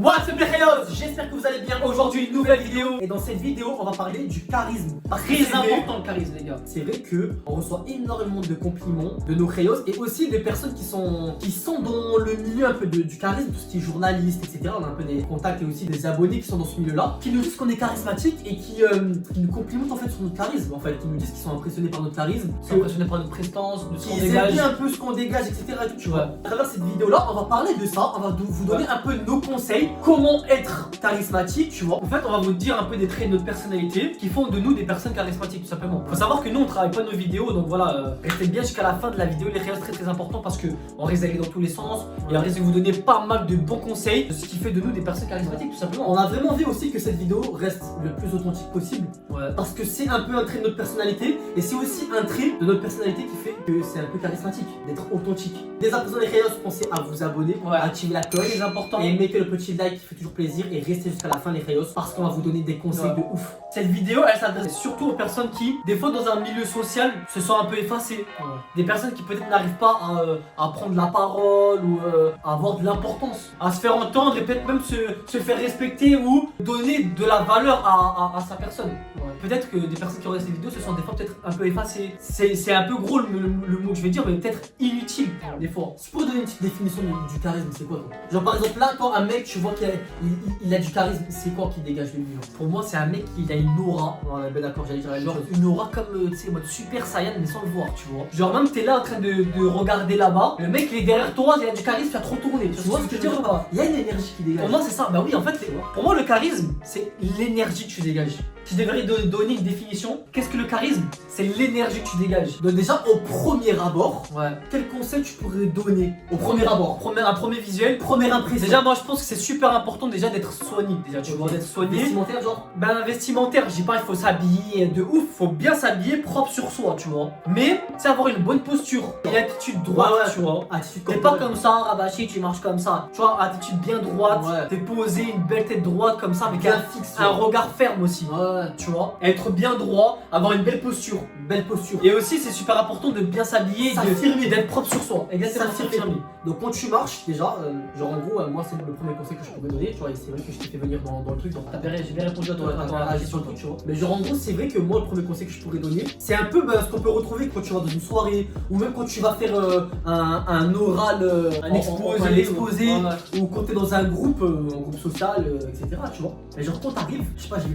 What's up les Rayos, j'espère que vous allez bien. Aujourd'hui une nouvelle vidéo. Et dans cette vidéo on va parler du charisme. Très important le charisme les gars. C'est vrai que on reçoit énormément de compliments de nos Rayos et aussi des personnes qui sont dans le milieu un peu du charisme, tout ce qui est journaliste, etc. On a un peu des contacts et aussi des abonnés qui sont dans ce milieu là, qui nous disent qu'on est charismatique et qui nous complimentent en fait sur notre charisme. En fait, qui nous disent qu'ils sont impressionnés par notre charisme, qui sont impressionnés par notre prestance, de ce qu'on ils dégage. aiment bien un peu ce qu'on dégage, etc. Et tout, tu vois. À travers cette vidéo là, on va parler de ça, on va vous donner un peu nos conseils. Comment être charismatique, tu vois. En fait, on va vous dire un peu des traits de notre personnalité qui font de nous des personnes charismatiques, tout simplement. Faut savoir que nous, on travaille pas nos vidéos, donc voilà, restez bien jusqu'à la fin de la vidéo. Les Rayos, très important parce que on risque d'aller dans tous les sens et on risque de vous donner pas mal de bons conseils de ce qui fait de nous des personnes charismatiques, tout simplement. On a vraiment envie aussi que cette vidéo reste le plus authentique possible. Ouais. Parce que c'est un peu un trait de notre personnalité et c'est aussi un trait de notre personnalité qui fait que c'est un peu charismatique, d'être authentique. Dès à présent les Rayos, pensez à vous abonner, à activer la cloche, très important. Et mettez le petit like qui fait toujours plaisir et restez jusqu'à la fin les Rayos parce qu'on va vous donner des conseils de ouf. Cette vidéo, elle s'adresse surtout aux personnes qui, des fois dans un milieu social, se sont un peu effacées. Des personnes qui peut-être n'arrivent pas à prendre la parole ou à avoir de l'importance, à se faire entendre et peut-être même se faire respecter ou donner de la valeur à sa personne. Peut-être que des personnes qui regardent cette vidéo se sont des fois peut-être un peu effacées. C'est un peu gros le mot que je vais dire, mais peut-être inutile des fois. Je pourrais donner une petite définition du charisme, c'est quoi toi? Genre par exemple là, quand un mec tu vois qu'il a du charisme, c'est quoi qui dégage de lui? Pour moi, c'est un mec qui a une aura. Ouais, ben d'accord, j'allais dire la même Genre chose. une aura comme, tu sais, mode Super Saiyan, mais sans le voir, tu vois. Genre même t'es là en train de regarder là-bas, le mec il est derrière toi, il a du charisme, tu vas te retourner. Tu vois ce que je veux dire ou pas? Il y a une énergie qui dégage. Pour moi c'est ça, bah oui en fait, pour moi le charisme, c'est l'énergie que tu dégages. Si je devrais donner une définition, qu'est-ce que le charisme? C'est l'énergie que tu dégages. Donc déjà au premier abord, Ouais. quel conseil tu pourrais donner au premier abord? Un premier visuel. Première impression. Déjà moi je pense que c'est super important déjà d'être soigné. Déjà tu vois, d'être soigné. Vestimentaire genre? Ben vestimentaire, je dis pas il faut s'habiller de ouf, faut bien s'habiller propre sur soi, tu vois. Mais c'est avoir une bonne posture, une attitude droite, Ouais. tu vois. Attitude T'es pas comme ça, rabaché, tu marches comme ça. Tu vois, attitude bien droite, Ouais. t'es posé, une belle tête droite comme ça, avec bien un fixe. un regard ferme aussi. Ouais. Tu vois, être bien droit, avoir une belle posture. Belle posture. Et aussi, c'est super important de bien s'habiller, S'affirmer. d'être propre sur soi. Exactement, S'affirmer. Donc quand tu marches déjà, genre en gros, moi c'est le premier conseil que je pourrais donner, tu vois, et c'est vrai que je t'ai fait venir dans le truc, donc J'ai bien répondu à toi. t'as réagi sur le truc, tu vois. Mais genre en gros, c'est vrai que moi le premier conseil que je pourrais donner, c'est un peu ce qu'on peut retrouver quand tu vas dans une soirée, ou même quand tu vas faire un oral, un exposé, ou quand t'es dans un groupe social, etc. Tu vois. Et genre quand t'arrives, je sais pas, je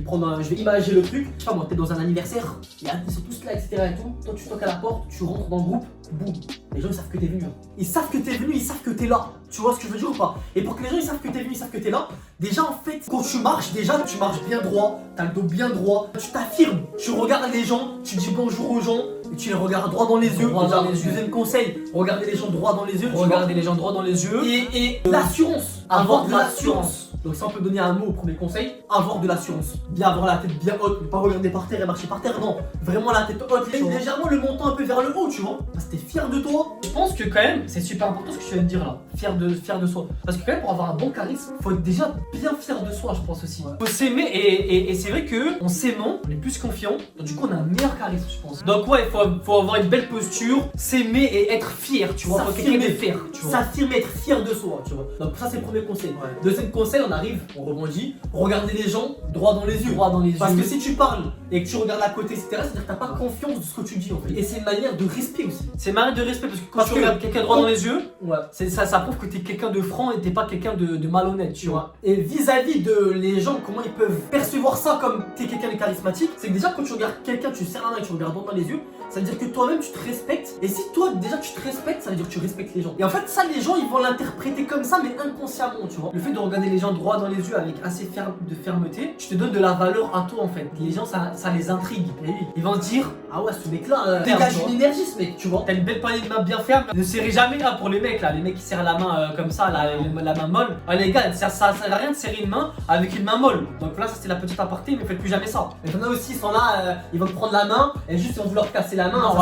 vais imaginer le truc, je sais pas moi, t'es dans un anniversaire, ils sont tous là, etc. et tout, toi tu toques à la porte, tu rentres dans le groupe, boum, les gens ils savent que t'es venu. Ils savent que t'es venu, ils savent que t'es là. Tu vois ce que je veux dire ou pas? Et pour que les gens ils savent que t'es venu, ils savent que t'es là, déjà en fait, quand tu marches, tu marches bien droit, t'as le dos bien droit, tu t'affirmes, tu regardes les gens, tu dis bonjour aux gens, et tu les regardes droit dans les yeux. Droit dans les yeux. Deuxième conseil, regardez les gens droit dans les yeux. Regardez les gens droit dans les yeux. Et l'assurance, avoir de l'assurance. Donc ça on peut donner un mot au premier conseil, avoir de l'assurance. Bien avoir la tête bien haute, ne pas regarder par terre et marcher par terre, non. Vraiment la tête haute, légèrement le menton un peu vers le haut, tu vois. Parce que t'es fier de toi. Je pense que quand même, c'est super important ce que tu viens de dire là. Fier de soi. Parce que quand même, pour avoir un bon charisme, faut être déjà bien fier de soi, je pense aussi. Faut s'aimer et c'est vrai que en s'aimant, on est plus confiant. Donc du coup, on a un meilleur charisme, je pense. Donc ouais, faut avoir une belle posture, s'aimer et être fier, tu vois. Faut quelqu'un de fier, tu vois. S'affirmer, être fier de soi, tu vois. Donc ça c'est le premier conseil. Deuxième conseil, on arrive, on rebondit, regarder les gens droit dans les yeux. Droit dans les yeux. Parce que si tu parles et que tu regardes à côté, etc., c'est-à-dire que t'as pas confiance de ce que tu dis en fait. Et c'est une manière de respect aussi. C'est une manière de respect parce que quand tu regardes quelqu'un droit dans les yeux, ouais, ça prouve que t'es quelqu'un de franc et t'es pas quelqu'un de malhonnête, tu vois. Et vis-à-vis de les gens, comment ils peuvent percevoir ça comme t'es quelqu'un de charismatique, c'est que déjà quand tu regardes quelqu'un, tu serres la main et tu regardes droit dans les yeux, ça veut dire que toi-même tu te respectes. Et si toi déjà tu te respectes, ça veut dire que tu respectes les gens. Et en fait ça les gens ils vont l'interpréter comme ça mais inconsciemment, tu vois. Le fait de regarder les gens droit dans les yeux avec assez de fermeté, tu te donnes de la valeur à toi en fait. Les gens ça les intrigue. Et oui, ils vont se dire ah ouais ce mec là dégage une énergie ce mec, tu vois. T'as une belle poignée de main bien ferme. Ne serrez jamais là pour les mecs là, les mecs qui serrent la main comme ça, la main molle. Ah les gars, ça sert à rien de serrer une main avec une main molle. Donc là ça c'était la petite aparté, mais faites plus jamais ça. Et t'en as aussi, ils sont là, ils vont te prendre la main et juste ils vont vouloir casser la main. Non,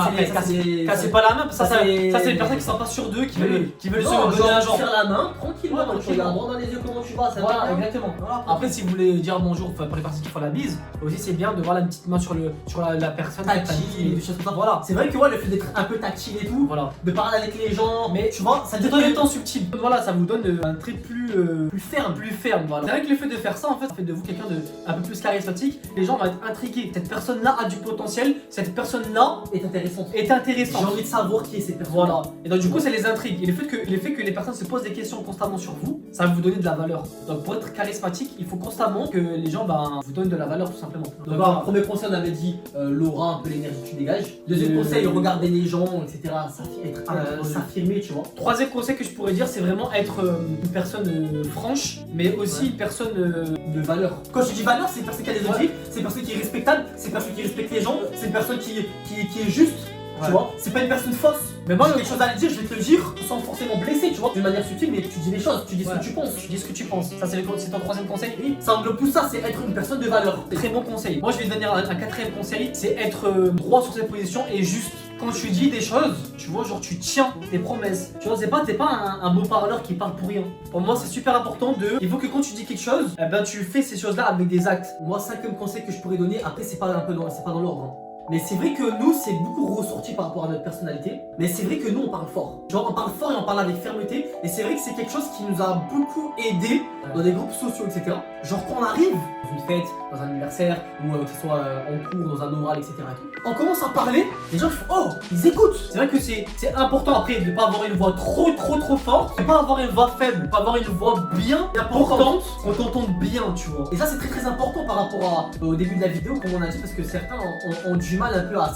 cassez pas la main, parce que ça c'est les personnes qui sont pas sûres d'eux, qui veulent se donner un genre. Tu serres la main tranquillement, tu regardes droit dans les yeux comment tu vas, ça va. Voilà, bien. exactement. Voilà. Après, si vous voulez dire bonjour, enfin, pour les personnes qui font la bise, aussi c'est bien de voir la petite main sur la personne. Tactile, des choses comme ça. Voilà. C'est vrai que ouais, le fait d'être un peu tactile et tout, Voilà. de parler avec les gens, Mais tu vois, ça C'est donne en étant subtil. Voilà, ça vous donne un trait plus ferme. Voilà. C'est vrai que le fait de faire ça, en fait, ça fait de vous quelqu'un de un peu plus charismatique. Les gens vont être intrigués. Cette personne-là a du potentiel. Cette personne-là est intéressante. est J'ai intéressante. envie de savoir qui est cette personne. Voilà. Et donc du coup, c'est les intrigues. Et le fait que les personnes se posent des questions constamment sur vous, ça va vous donner de la valeur. Donc pour être charismatique, il faut constamment que les gens vous donnent de la valeur tout simplement. Donc voilà, premier conseil, on avait dit l'aura, un peu l'énergie que tu dégages. Deuxième conseil, regarder les gens, etc. S'affirmer, tu vois. Troisième conseil que je pourrais dire, c'est vraiment être une personne franche, mais aussi une personne de valeur. Quand je dis valeur, c'est une personne qui a des objectifs, c'est une personne qui est respectable, c'est une personne qui respecte les gens, c'est une personne qui est juste. Ouais. Tu vois, c'est pas une personne fausse. Mais moi, j'ai quelque chose à le dire, je vais te le dire sans forcément blesser, tu vois, d'une manière subtile, mais tu dis les choses, tu dis ce que tu penses. Tu dis ce que tu penses. Ça, c'est ton troisième conseil. Oui, ça englobe tout ça, c'est être une personne de valeur. Très bon conseil. Moi, je vais te donner un quatrième conseil, c'est être droit sur ses positions et juste. Quand tu dis des choses, tu vois, genre tu tiens tes promesses. Tu vois, t'es pas un beau parleur qui parle pour rien. Pour moi, c'est super important il faut que quand tu dis quelque chose, eh ben tu fais ces choses-là avec des actes. Moi, cinquième conseil que je pourrais donner, après c'est pas dans l'ordre. Hein. Mais c'est vrai que nous, c'est beaucoup ressorti par rapport à notre personnalité. Mais c'est vrai que nous, on parle fort. Genre, on parle fort et on parle avec fermeté. Et c'est vrai que c'est quelque chose qui nous a beaucoup aidé dans des groupes sociaux, etc. Genre, quand on arrive dans une fête, dans un anniversaire, ou que ce soit en cours, dans un oral, etc. et tout, on commence à parler, les gens font oh, ils écoutent. C'est vrai que c'est important après de pas avoir une voix trop forte, de pas avoir une voix faible, de pas avoir une voix bien importante, qu'on t'entende bien, tu vois. Et ça, c'est très important par rapport au début de la vidéo, comme on a dit, parce que certains ont du mal un peu à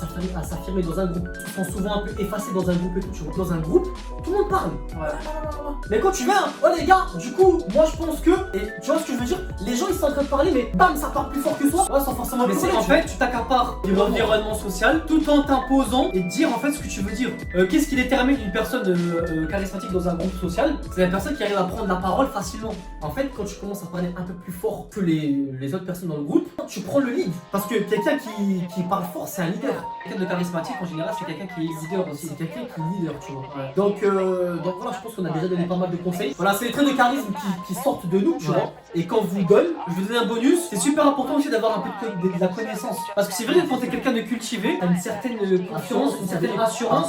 s'affirmer dans un groupe. Ils sont souvent un peu effacés dans un groupe et tout, tu vois. Dans un groupe, tout le monde parle. Ouais. Mais quand tu viens, oh les gars, du coup, moi je pense que, et tu vois ce que je veux dire, les gens ils sont en train de parler, mais bam, ça parle plus fort que soi, ouais, sans forcément. Mais c'est en fait, tu t'accapares de l'environnement social tout en t'imposant et dire en fait ce que tu veux dire. Qu'est-ce qui détermine une personne charismatique dans un groupe social? C'est la personne qui arrive à prendre la parole facilement. En fait, quand tu commences à parler un peu plus fort que les autres personnes dans le groupe, tu prends le lead. Parce que quelqu'un qui parle fort, c'est un leader. Quelqu'un de charismatique en général, c'est quelqu'un qui est leader aussi. C'est quelqu'un qui est leader, tu vois. Ouais. Donc voilà, je pense qu'on a déjà donné pas mal de conseils. Voilà, c'est les traits de charisme qui sortent de nous, tu vois. Et quand vous donne, je vais vous donner un bonus. C'est super important aussi d'avoir un peu de la connaissance. Parce que c'est vrai que quand t'es quelqu'un de cultivé, t'as une certaine confiance, une certaine assurance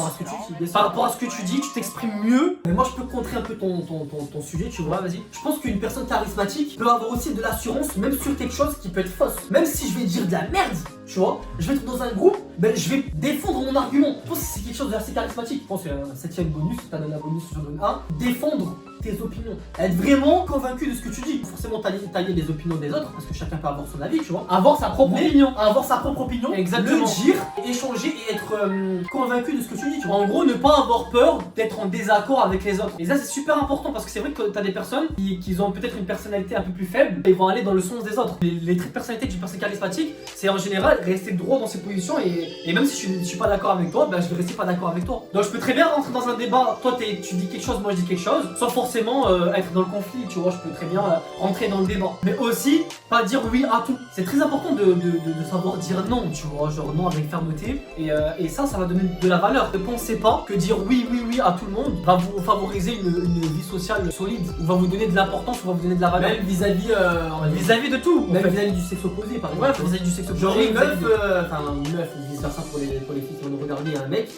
par rapport à ce que tu dis, tu t'exprimes mieux. Mais moi, je peux contrer un peu ton sujet, tu vois. Vas-y. Je pense qu'une personne charismatique peut avoir aussi de l'assurance, même sur quelque chose qui peut être fausse. Même si je vais dire de la merde, tu vois, je vais être dans un groupe, ben je vais défendre mon argument. Je pense que c'est quelque chose d'assez charismatique. Je pense que c'est un bonus, si t'as donné un bonus, j'en donne un. Défendre tes opinions. Être vraiment convaincu de ce que tu dis. Forcément tailler les opinions des autres, parce que chacun peut avoir son avis, tu vois. Avoir sa propre opinion. Avoir sa propre opinion. Exactement. Le dire, échanger et être convaincu de ce que tu dis, tu vois. En gros, ne pas avoir peur d'être en désaccord avec les autres. Et ça, c'est super important parce que c'est vrai que t'as des personnes qui ont peut-être une personnalité un peu plus faible et vont aller dans le sens des autres. Les traits de personnalité d'une personne charismatique, c'est en général rester droit dans ses positions et même si je suis pas d'accord avec toi, ben je vais rester pas d'accord avec toi. Donc je peux très bien rentrer dans un débat, toi tu dis quelque chose, moi je dis quelque chose, sans forcément être dans le conflit, tu vois, je peux très bien rentrer dans le débat. Mais aussi, pas dire oui à tout. C'est très important de savoir dire non, tu vois, genre non avec fermeté. Et ça va donner de la valeur. Ne pensez pas que dire oui à tout le monde va vous favoriser une vie sociale solide, ou va vous donner de l'importance, ou va vous donner de la valeur. Même vis-à-vis de tout. Même vis-à-vis du sexe opposé, par exemple. Ouais, vis-à-vis du sexe opposé. Genre une meuf, ou vice versa pour les filles qui vont nous regarder, un mec.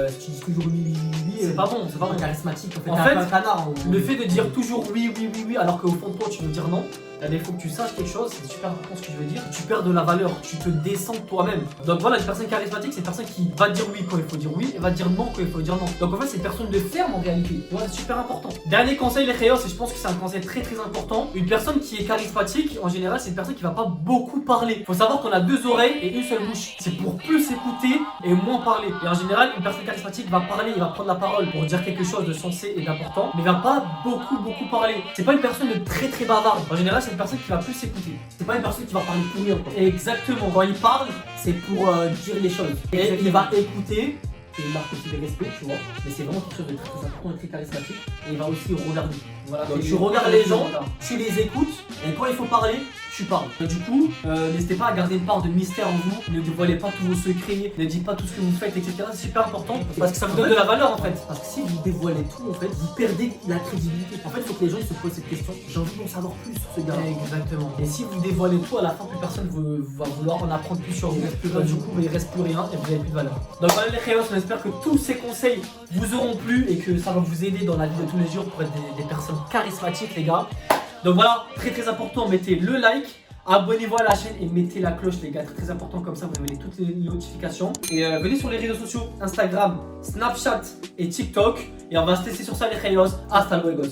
Si tu dis toujours oui, c'est pas bon, c'est pas bon. Charismatique, En fait, un canard. Le fait de dire toujours oui, alors qu'au fond de toi tu veux dire non, il faut que tu saches quelque chose, c'est super important ce que je veux dire. Tu perds de la valeur, tu te descends toi-même. Donc voilà, une personne charismatique, c'est une personne qui va dire oui quand il faut dire oui et va dire non quand il faut dire non. Donc en fait, c'est une personne de ferme en réalité. Voilà, c'est super important. Dernier conseil, les réos, et je pense que c'est un conseil très important. Une personne qui est charismatique, en général, c'est une personne qui va pas beaucoup parler. Faut savoir qu'on a deux oreilles et une seule bouche. C'est pour plus écouter et moins parler. Et en général, une personne charismatique va parler, il va prendre la parole pour dire quelque chose de sensé et d'important, mais il va pas beaucoup parler. C'est pas une personne de très bavarde. En général, c'est une personne qui va plus écouter. C'est pas une personne qui va parler pour rien, quoi. Exactement. Quand il parle, c'est pour dire les choses. Et il va écouter, c'est une marque aussi de respect, tu vois. Mais c'est vraiment quelque chose de très important et très charismatique. Et il va aussi regarder. Voilà, donc tu regardes les gens, tu les écoutes, et quand il faut parler, tu parles. Et du coup, n'hésitez pas à garder une part de mystère en vous, ne dévoilez pas tous vos secrets, ne dites pas tout ce que vous faites, etc. C'est super important parce que ça vous donne de la valeur en fait. Parce que si vous dévoilez tout, en fait, vous perdez la crédibilité. En fait, il faut que les gens ils se posent cette question. J'ai envie d'en savoir plus sur ce gars. Exactement. Et si vous dévoilez tout, à la fin, plus personne va vouloir en apprendre plus sur vous. Du coup, il reste plus rien et vous n'avez plus de valeur. Donc voilà les Rayos, on espère que tous ces conseils vous auront plu et que ça va vous aider dans la vie de tous les jours pour être des personnes charismatiques, les gars. Donc voilà, très très important, mettez le like, abonnez-vous à la chaîne et mettez la cloche, les gars, très très important, comme ça vous avez toutes les notifications. Et venez sur les réseaux sociaux, Instagram, Snapchat et TikTok. Et on va se laisser sur ça les Rayos. Hasta luego.